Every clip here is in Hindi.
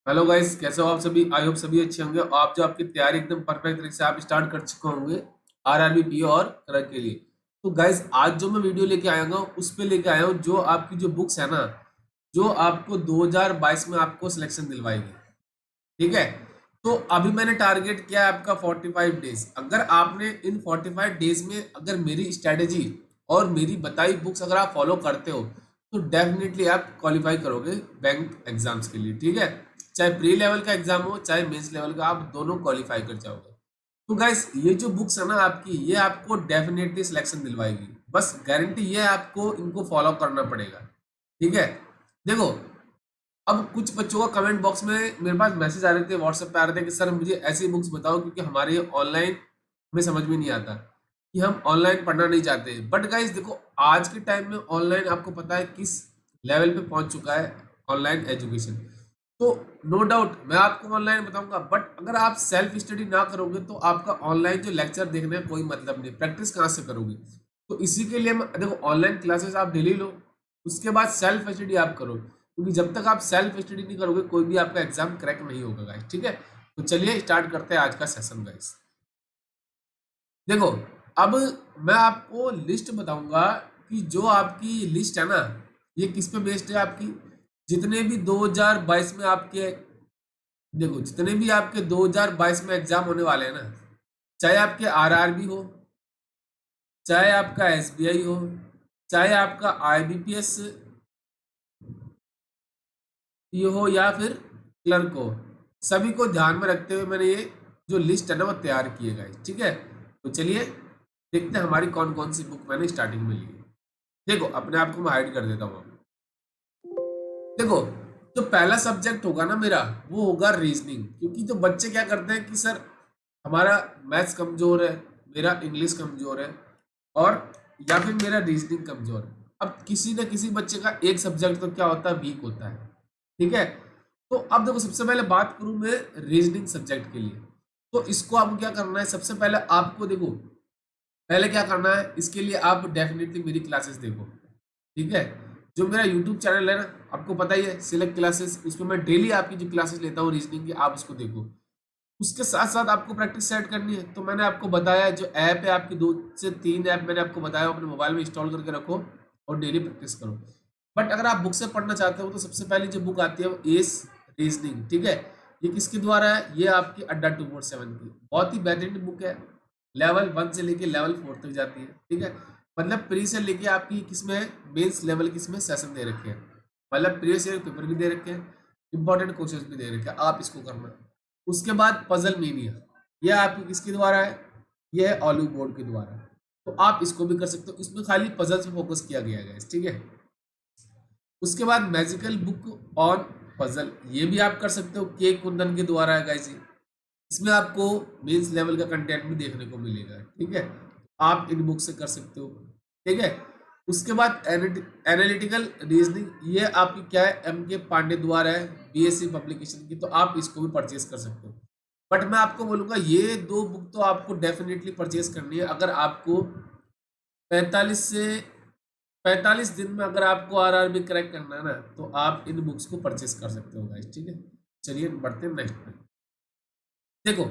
हेलो गाइस, कैसे हो आप सभी। आई होप सभी अच्छे होंगे और आप जो आपकी तैयारी एकदम परफेक्ट तरीके से आप स्टार्ट कर चुके होंगे आरआरबी पीओ और क्लर्क के लिए। तो गाइस, आज जो मैं वीडियो लेके आया हूँ उस पे लेके आया हूँ जो आपकी जो बुक्स है ना, जो आपको 2022 में आपको सिलेक्शन दिलवाएगी। ठीक है। तो अभी मैंने टारगेट किया है आपका 45 डेज। अगर आपने इन 45 डेज में अगर मेरी स्ट्रेटेजी और मेरी बताई बुक्स अगर आप फॉलो करते हो तो डेफिनेटली आप क्वालिफाई करोगे बैंक एग्जाम्स के लिए। ठीक है। चाहे प्री लेवल का एग्जाम हो चाहे मेंस लेवल का, आप दोनों क्वालिफाई कर जाओगे। तो गाइस, ये जो बुक्स है ना आपकी, ये आपको डेफिनेटली सिलेक्शन दिलवाएगी। बस गारंटी ये है, आपको इनको फॉलो करना पड़ेगा। ठीक है। देखो, अब कुछ बच्चों का कमेंट बॉक्स में मेरे पास मैसेज आ रहे थे, व्हाट्सएप पे आ रहे थे कि सर मुझे ऐसी बुक्स बताओ क्योंकि हमारे ये ऑनलाइन में समझ में नहीं आता, कि हम ऑनलाइन पढ़ना नहीं चाहते। बट गाइस देखो, आज के टाइम में ऑनलाइन आपको पता है किस लेवल पे पहुंच चुका है ऑनलाइन एजुकेशन। तो नो डाउट मैं आपको ऑनलाइन बताऊंगा, बट अगर आप सेल्फ स्टडी ना करोगे तो आपका ऑनलाइन जो लेक्चर देखने का कोई मतलब नहीं, प्रैक्टिस कहाँ से करोगे। तो इसी के लिए देखो, ऑनलाइन क्लासेस आप डेली लो, उसके बाद सेल्फ स्टडी आप करो, क्योंकि जब तक आप सेल्फ स्टडी नहीं करोगे कोई भी आपका एग्जाम क्रैक नहीं होगा गाइस। ठीक है। तो चलिए स्टार्ट करते हैं आज का सेशन गाइस। देखो, अब मैं आपको लिस्ट बताऊंगा कि जो आपकी लिस्ट है ना, ये किस पे बेस्ड है आपकी। जितने भी 2022 में आपके, देखो जितने भी आपके 2022 में एग्जाम होने वाले हैं ना, चाहे आपके आरआरबी हो, चाहे आपका एसबीआई हो, चाहे आपका आईबीपीएस ये हो या फिर क्लर्क हो, सभी को ध्यान में रखते हुए मैंने ये जो लिस्ट है ना वो तैयार की है गाइस। ठीक है। तो चलिए देखते हैं हमारी कौन कौन सी बुक मैंने स्टार्टिंग में ली है। देखो, अपने आप को मैं हाइड कर देता हूँ। देखो, जो पहला सब्जेक्ट होगा ना मेरा, वो होगा रीजनिंग। क्योंकि तो बच्चे क्या करते हैं कि सर हमारा मैथ्स कमजोर है, मेरा इंग्लिश कमजोर है, और या फिर मेरा रीजनिंग कमजोर है। अब किसी न किसी बच्चे का एक सब्जेक्ट तो क्या होता है, वीक होता है। ठीक है। तो अब देखो, सबसे पहले बात करूं मैं रीजनिंग सब्जेक्ट के लिए। तो इसको आपको क्या करना है, सबसे पहले आपको देखो, पहले क्या करना है, इसके लिए आप डेफिनेटली मेरी क्लासेस देखो। ठीक है। जो मेरा यूट्यूब चैनल है ना, आपको पता ही है, सिलेक्ट क्लासेस, उसमें मैं डेली आपकी जो क्लासेस लेता हूँ रीजनिंग की, आप उसको देखो। उसके साथ साथ आपको प्रैक्टिस सेट करनी है। तो मैंने आपको बताया, जो ऐप है आपकी, 2 से 3 ऐप मैंने आपको बताया, अपने मोबाइल में इंस्टॉल करके रखो और डेली प्रैक्टिस करो। बट अगर आप बुक से पढ़ना चाहते हो तो सबसे पहली जो बुक आती है वो एस रीजनिंग। ठीक है। ये किसके द्वारा है, ये आपकी अड्डा 247 की बहुत ही बेहतरीन बुक है। लेवल 1 से लेके लेवल 4 तक जाती है। ठीक है। मतलब प्री से लेके आपकी किसमें मेंस लेवल किसमें सेशन दे रखे हैं, मतलब प्रीवियस ईयर पेपर भी दे रखे हैं, इंपॉर्टेंट क्वेश्चंस भी दे रखे हैं, आप इसको करना। उसके बाद पजल मीनिया, यह आपकी किसके द्वारा है, यह है ऑलिव बोर्ड के द्वारा। तो आप इसको भी कर सकते हो, इसमें खाली पजल्स पे फोकस किया गया है guys, ठीक है। उसके बाद मैजिकल बुक ऑन पजल, ये भी आप कर सकते हो, के कुंदन के द्वारा है गाइस। इसमें आपको मेंस लेवल का कंटेंट भी देखने को मिलेगा। ठीक है। आप इन बुक से कर सकते हो। ठीक है। उसके बाद एनालिटिकल रीजनिंग, ये आपकी क्या है, एम के पांडे द्वारा है, बीएससी पब्लिकेशन की। तो आप इसको भी परचेज कर सकते हो। बट मैं आपको बोलूंगा ये दो बुक तो आपको डेफिनेटली परचेज करनी है अगर आपको 45 दिन में अगर आपको आरआरबी क्रैक करना है ना, तो आप इन बुक्स को परचेस कर सकते हो गाइस। ठीक है। चलिए बढ़ते हैं नेक्स्ट पे। देखो,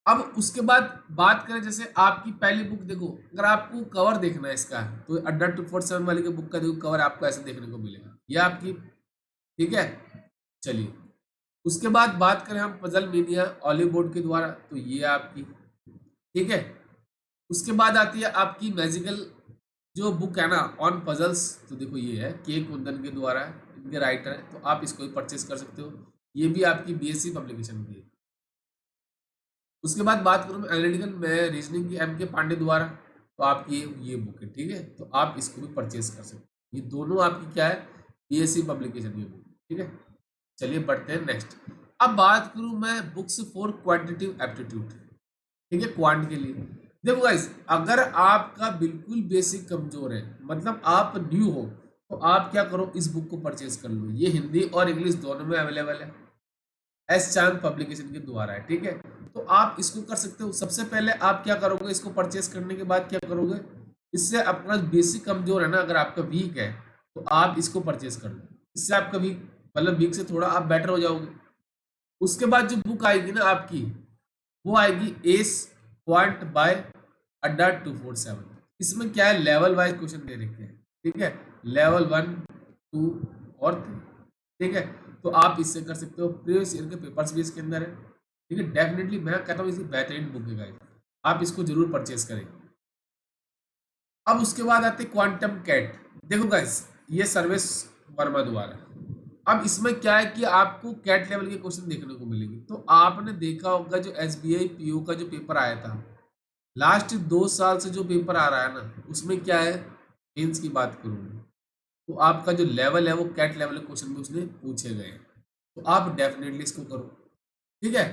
अब उसके बाद बात करें, जैसे आपकी पहली बुक देखो, अगर आपको कवर देखना है इसका, तो अड्डा 247 वाली के बुक का देखो कवर आपको ऐसे देखने को मिलेगा, ये आपकी। ठीक है। चलिए, उसके बाद बात करें हम पजल मीडिया ऑलिव बोर्ड के द्वारा, तो ये आपकी। ठीक है। उसके बाद आती है आपकी मैजिकल जो बुक है ना ऑन पजल्स, तो देखो ये है, के कुंदन के द्वारा है, इनके राइटर है, तो आप इसको भी परचेस कर सकते हो। ये भी आपकी बीएससी पब्लिकेशन की है। उसके बाद बात करूँ मैं एनालिटिकल में रीजनिंग की, एम के पांडे द्वारा, तो आपकी ये बुक है। ठीक है। तो आप इसको भी परचेस कर सकते हो। ये दोनों आपकी क्या है, बीएससी पब्लिकेशन की बुक। ठीक है। चलिए बढ़ते हैं नेक्स्ट। अब बात करूँ मैं बुक्स फॉर क्वांटिटेटिव एप्टीट्यूड। ठीक है, क्वांट के लिए। देखो गाइस, अगर आपका बिल्कुल बेसिक कमजोर है, मतलब आप न्यू हो, तो आप क्या करो, इस बुक को परचेज कर लो। ये हिंदी और इंग्लिश दोनों में अवेलेबल है, एस चांद पब्लिकेशन के द्वारा है। ठीक है। तो आप इसको कर सकते हो। सबसे पहले आप क्या करोगे, इसको परचेस करने के बाद क्या करोगे, इससे अपना बेसिक कमजोर है ना, अगर आपका वीक है तो आप इसको परचेस कर लो। इससे आपका वीक, मतलब वीक से थोड़ा आप बेटर हो जाओगे। उसके बाद जो बुक आएगी ना आपकी, वो आएगी एस क्वांट बाय अड्डा 247। इसमें क्या है, लेवल वाइज क्वेश्चन दे रखे हैं, ठीक है, लेवल 1, 2 और 3, ठीक है। तो आप इससे कर सकते हो, प्रीवियस ईयर के पेपर्स भी इसके अंदर है, ठीक है। डेफिनेटली मैं कहता हूँ इसकी बेहतरीन बुक है गाइस, आप इसको जरूर परचेज करें। अब उसके बाद आते हैं क्वांटम कैट। देखो गाइस, ये सर्विस वर्मा द्वारा, अब इसमें क्या है कि आपको कैट लेवल के क्वेश्चन देखने को मिलेंगे। तो आपने देखा होगा जो एसबीआई पीओ का जो पेपर आया था, लास्ट 2 साल से जो पेपर आ रहा है ना, उसमें क्या है, मेंस की बात करूँ तो आपका जो लेवल है वो कैट लेवल के क्वेश्चन भी उसने पूछे गए हैं। तो आप डेफिनेटली इसको करो, ठीक है।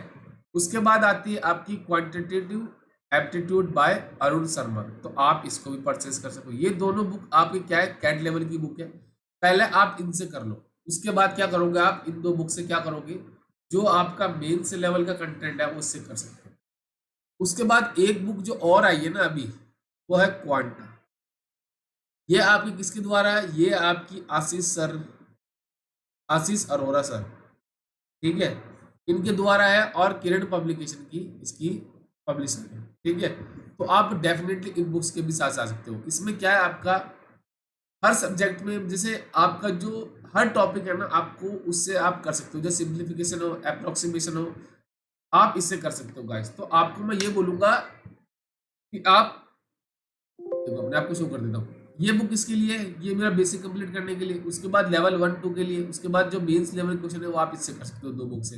उसके बाद आती है आपकी quantitative aptitude bye Arun Sharma, तो आप इसको भी परचेज कर सकते हो। ये दोनों बुक आपकी क्या है, कैट लेवल की बुक है। पहले आप इनसे कर लो, उसके बाद क्या करोगे, आप इन 2 बुक से क्या करोगे, जो आपका मेंस लेवल का कंटेंट है उससे कर सकते हो। उसके बाद एक बुक जो और आई है ना अभी, वो है क्वांटा। ये आपकी किसके द्वारा है, ये आपकी आशीष सर, आशीष अरोरा सर, ठीक है, इनके द्वारा है, और किरण पब्लिकेशन की इसकी पब्लिशर है, ठीक है। तो आप डेफिनेटली इन बुक्स के भी साथ आ सकते हो। इसमें क्या है, आपका हर सब्जेक्ट में जैसे आपका जो हर टॉपिक है ना, आपको उससे आप कर सकते हो, जैसे सिंप्लीफिकेशन हो, अप्रोक्सीमेशन हो, आप इससे कर सकते हो गाइस। तो आपको मैं ये बोलूंगा कि आप देखो, अपने आप को शो कर देता हूँ, ये बुक इसके लिए है, ये मेरा बेसिक कंप्लीट करने के लिए, उसके बाद लेवल 1, 2 के लिए, उसके बाद जो मेंस लेवल क्वेश्चन है वो आप इससे कर सकते हो 2 बुक से।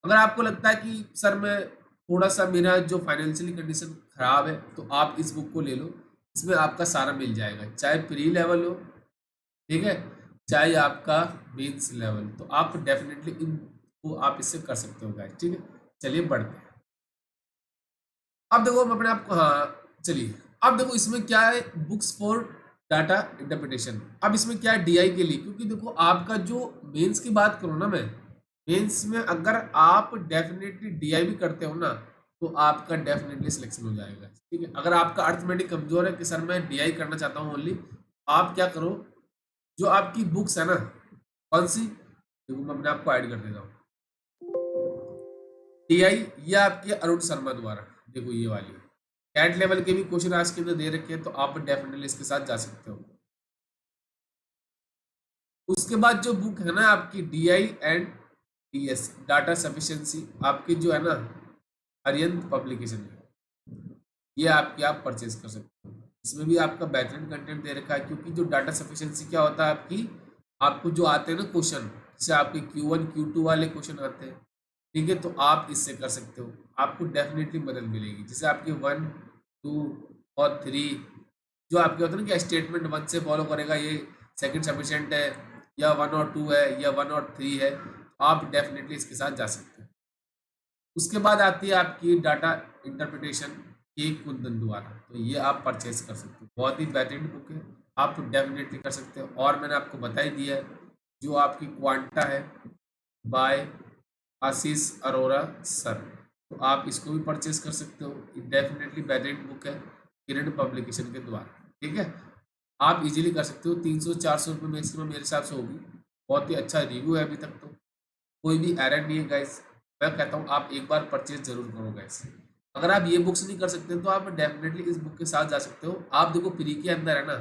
अगर आपको लगता है कि सर मैं थोड़ा सा मेरा जो फाइनेंशियली कंडीशन खराब है, तो आप इस बुक को ले लो, इसमें आपका सारा मिल जाएगा, चाहे प्री लेवल हो, ठीक है, चाहे आपका मेंस लेवल। तो आप डेफिनेटली इनको आप इससे कर सकते हो गाइस, ठीक है। चलिए बढ़ते हैं। अब देखो हम अपने आप को, हाँ चलिए, अब देखो इसमें क्या है, बुक्स फॉर डाटा इंटरप्रिटेशन। अब इसमें क्या है, डीआई के लिए, क्योंकि देखो आपका जो मेंस की बात करूँ ना मैं, मेंस में अगर आप डेफिनेटली डीआई भी करते हो ना, तो आपका डेफिनेटली सिलेक्शन हो जाएगा, ठीक है। अगर आपका अर्थमेटिक कमजोर है कि सर मैं डीआई करना चाहता हूँ ओनली, आप क्या करो, जो आपकी बुक्स है ना, कौन सी, देखो मैं अपने आपको ऐड कर देता हूँ, टीआई, ये आपकी अरुण शर्मा द्वारा, देखो ये वाली कैट लेवल के भी क्वेश्चन आज के अंदर दे रखे हैं, तो आप डेफिनेटली इसके साथ जा सकते हो। उसके बाद जो बुक है ना आपकी DI and DS data sufficiency, आपकी जो है ना अरियंत पब्लिकेशन है, ये आपकी आप परचेज कर सकते हो। इसमें भी आपका बेहतरीन कंटेंट दे रखा है, क्योंकि जो डाटा सफिशिएंसी क्या होता है आपकी, आपको जो आते हैं ना क्वेश्चन, जैसे आपके Q1 Q2 वाले क्वेश्चन आते हैं, ठीक है, तो आप इससे कर सकते हो, आपको डेफिनेटली मदद मिलेगी। जैसे आपके 1, 2 और 3 जो आपके होते हैं ना कि स्टेटमेंट 1 से फॉलो करेगा, ये सेकंड सफिशिएंट है, या 1 और 2 है, या 1 और 3 है, तो आप डेफिनेटली इसके साथ जा सकते हो। उसके बाद आती है आपकी डाटा इंटरप्रिटेशन के कुंदन द्वारा, तो ये आप परचेज कर सकते हो, बहुत ही बेहतरीन बुक है, आप डेफिनेटली कर सकते हो। और मैंने आपको बता ही दिया है, जो आपकी क्वांटा है बाय आशीष अरोरा सर, तो आप इसको भी परचेज कर सकते हो, डेफिनेटली बेहतरीन बुक है, किरण पब्लिकेशन के द्वारा, ठीक है। आप इजीली कर सकते हो, 300-400 रुपये मैक्सिमम मेरे हिसाब से होगी, बहुत ही अच्छा रिव्यू है अभी तक, तो कोई भी एरर नहीं है गाइस। मैं कहता हूँ आप एक बार परचेज जरूर करो गाइस। अगर आप ये बुक्स नहीं कर सकते तो आप डेफिनेटली इस बुक के साथ जा सकते हो। आप देखो प्री के अंदर है ना,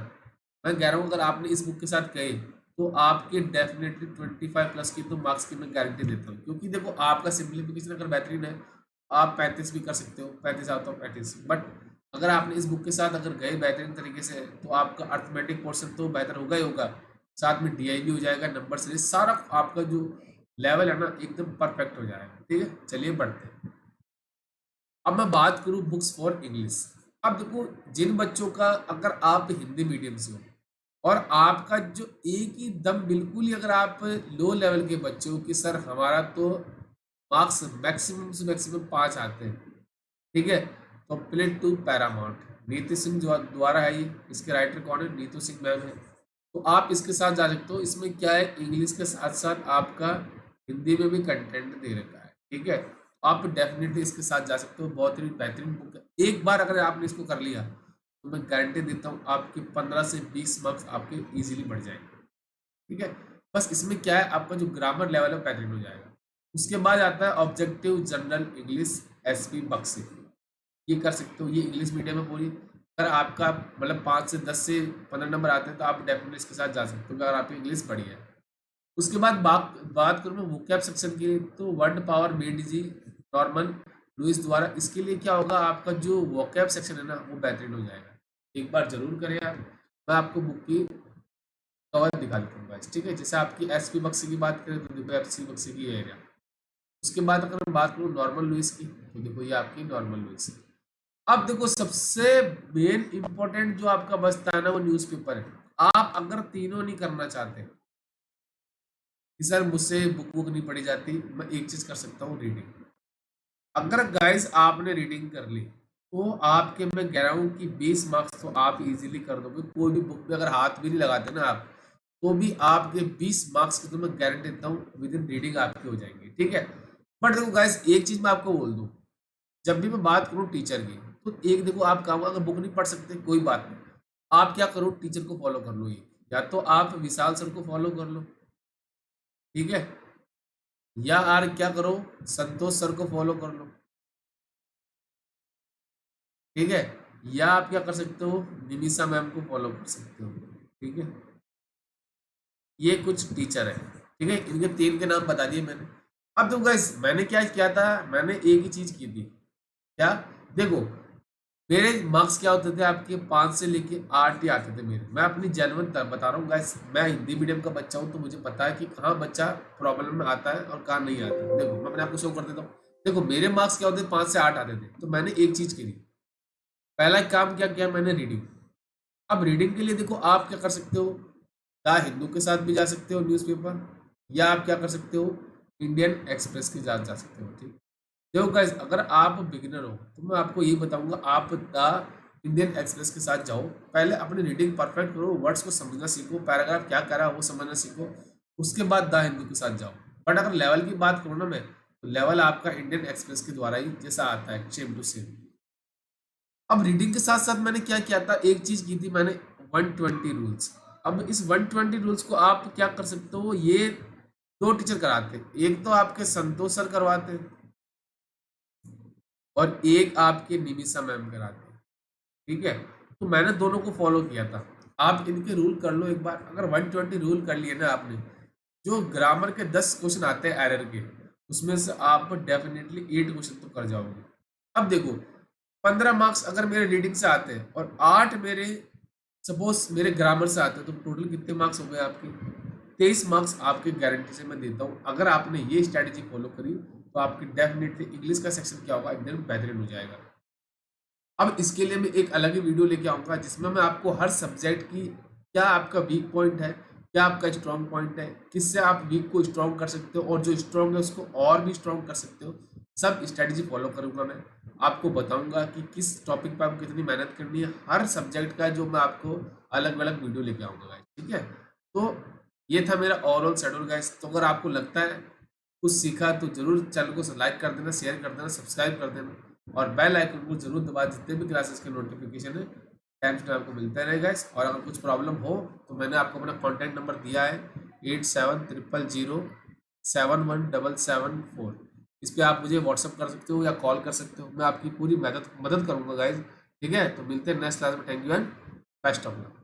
मैं कह रहा हूँ अगर आपने इस बुक के साथ गए, तो आपके डेफिनेटली 25+ की तो मार्क्स की मैं गारंटी देता हूँ, क्योंकि देखो आपका सिंप्लीफिकेशन अगर बेहतरीन है, आप 35 भी कर सकते हो, 35 आता हो 35, बट अगर आपने इस बुक के साथ अगर गए बेहतरीन तरीके से, तो आपका अर्थमेटिक पोर्शन तो बेहतर होगा ही होगा, साथ में डीआई भी हो जाएगा, नंबर सीरीज सारा आपका जो लेवल है ना एकदम परफेक्ट हो जाएगा, ठीक है। चलिए बढ़ते हैं। अब मैं बात करूं बुक्स फॉर इंग्लिश। अब देखो, जिन बच्चों का, अगर आप हिंदी मीडियम से हो और आपका जो एक ही दम बिल्कुल ही, अगर आप लो लेवल के बच्चे हो कि सर हमारा तो मार्क्स मैक्सिमम से मैक्सिमम 5 आते हैं, ठीक है, तो plate to paramount Neetu Singh जो द्वारा है, ये इसके राइटर कौन है, नीतू सिंह मैम है, तो आप इसके साथ जा सकते हो। इसमें क्या है, इंग्लिश के साथ साथ आपका हिंदी में भी कंटेंट दे रखा है, ठीक है, आप डेफिनेटली इसके साथ जा सकते हो, बहुत ही बेहतरीन बुक है। एक बार अगर आपने इसको कर लिया, तो मैं गारंटी देता हूँ आपके 15 से 20 मार्क्स आपके इजीली बढ़ जाएंगे, ठीक है। बस इसमें क्या है, आपका जो ग्रामर लेवल है बेहतरीन हो जाएगा। उसके बाद आता है objective general English SP Bakshi, ये कर सकते हो, ये इंग्लिश मीडियम है पूरी। अगर आपका मतलब 5 से 10 से 15 नंबर आते हैं तो आप डेफिनेटली इसके साथ जा सकते हो अगर आपकी इंग्लिश पढ़ी है। उसके बाद बात करूँ मैं वोकैब सेक्शन की, तो वर्ड पावर मेड जी नॉर्मन लुइस द्वारा, इसके लिए क्या होगा, आपका जो वोकैब सेक्शन है ना वो बेहतरीन हो जाएगा। एक बार जरूर करें आप। मैं आपको बुक की कवर दिखा देता हूँ गाइस, ठीक है। जैसे आपकी एसपी बक्सी की बात करें तो देखो एसपी बक्सी की एरिया। उसके बाद अगर मैं बात करूँ नॉर्मल लुइस की, तो देखो ये आपकी नॉर्मल लुइस है। अब देखो सबसे मेन इंपॉर्टेंट जो आपका बचता है ना वो न्यूज़पेपर है। आप अगर तीनों नहीं करना चाहते कि सर मुझसे बुक नहीं पढ़ी जाती, मैं एक चीज कर सकता हूँ, रीडिंग। अगर गाइस आपने रीडिंग कर ली तो आपके, मैं कह रहा हूँ कि 20 मार्क्स तो आप इजीली कर दोगे। कोई भी बुक पे अगर हाथ भी नहीं लगाते ना आप, तो भी आपके 20 मार्क्स की तो मैं गारंटी देता हूँ विद इन रीडिंग आपके हो जाएंगे, ठीक है। बट देखो गाइस एक चीज मैं आपको बोल दूँ, जब भी मैं बात करूँ टीचर की, तो एक देखो आप काम, अगर बुक नहीं पढ़ सकते कोई बात नहीं, आप क्या करो, टीचर को फॉलो कर लो। ये या तो आप विशाल सर को फॉलो कर लो, ठीक है, या आर क्या करो, संतोष सर को फॉलो कर लो, ठीक है, या आप क्या कर सकते हो, निमिषा मैम को फॉलो कर सकते हो, ठीक है। ये कुछ टीचर है, ठीक है, इनके 3 के नाम बता दिए मैंने। अब तो गाइस मैंने क्या किया था, मैंने एक ही चीज की थी, क्या, देखो मेरे मार्क्स क्या होते थे आपके 5 से लेके 8 ही आते थे मेरे। मैं अपनी जेन्युइन बता रहा हूँ गाइस, मैं हिंदी मीडियम का बच्चा हूँ तो मुझे पता है कि कहाँ बच्चा प्रॉब्लम में आता है और कहाँ नहीं आता। देखो मैं अपने आपको शो कर देता हूँ। देखो मेरे मार्क्स क्या होते थे, 5 से 8 आते थे, तो मैंने एक चीज की थी, पहला काम क्या किया मैंने, रीडिंग। अब रीडिंग के लिए देखो आप क्या कर सकते हो, द हिंदू के साथ भी जा सकते हो न्यूज़पेपर, या आप क्या कर सकते हो, इंडियन एक्सप्रेस के साथ जा सकते हो, ठीक। देखो गाइस अगर आप बिगिनर हो तो मैं आपको यही बताऊंगा, आप द इंडियन एक्सप्रेस के साथ जाओ। पहले अपनी रीडिंग परफेक्ट करो, वर्ड्स को समझना सीखो, पैराग्राफ क्या कह रहा है वो समझना सीखो, उसके बाद द हिंदू के साथ जाओ। बट अगर लेवल की बात करूँ ना मैं, तो लेवल आपका इंडियन एक्सप्रेस के द्वारा ही जैसा आता है, सेम टू सेम। अब रीडिंग के साथ साथ मैंने क्या किया था, एक चीज की थी मैंने, 120 रूल्स। अब इस 120 रूल्स को आप क्या कर सकते हो, ये 2 टीचर कराते, एक तो आपके संतोष सर करवाते और एक आपके निमिषा मैम कराते, ठीक है। तो मैंने दोनों को फॉलो किया था। आप इनके रूल कर लो एक बार, अगर 120 रूल कर लिए ना आपने, जो ग्रामर के 10 क्वेश्चन आते हैं एरर के, उसमें से आप डेफिनेटली 8 क्वेश्चन तो कर जाओगे। अब देखो 15 मार्क्स अगर मेरे रीडिंग से आते हैं और 8 मेरे सपोज मेरे ग्रामर से आते हैं, तो टोटल कितने मार्क्स हो गए आपके, 23 मार्क्स आपके गारंटी से मैं देता हूँ। अगर आपने ये स्ट्रैटेजी फॉलो करी तो आपकी डेफिनेटली इंग्लिश का सेक्शन क्या होगा, एकदम बेहतरीन हो जाएगा। अब इसके लिए मैं एक अलग ही वीडियो लेके आऊँगा जिसमें मैं आपको हर सब्जेक्ट की, क्या आपका वीक पॉइंट है, क्या आपका स्ट्रॉन्ग पॉइंट है, किससे आप वीक को स्ट्रॉन्ग कर सकते हो और जो स्ट्रॉन्ग है उसको और भी स्ट्रॉन्ग कर सकते हो, सब स्ट्रैटेजी फॉलो करूंगा। मैं आपको बताऊंगा कि किस टॉपिक पर आपको कितनी मेहनत करनी है, हर सब्जेक्ट का जो मैं आपको अलग अलग वीडियो लेके आऊँगा गाइस, ठीक है। तो ये था मेरा ओवरऑल शेड्यूल गाइस। तो अगर आपको लगता है कुछ सीखा तो जरूर चैनल को लाइक कर देना, शेयर कर देना, सब्सक्राइब कर देना और बेल आइकन को जरूर दबा, जितने भी क्लासेस के नोटिफिकेशन है टाइम टू टाइम आपको मिलते रहे गाइस। और अगर कुछ प्रॉब्लम हो तो मैंने आपको अपना कॉन्टैक्ट नंबर दिया है 8700071774, इस पर आप मुझे व्हाट्सअप कर सकते हो या कॉल कर सकते हो, मैं आपकी पूरी मदद करूंगा गाइज, ठीक है। तो मिलते हैं नेक्स्ट क्लास में, thank you and best of luck.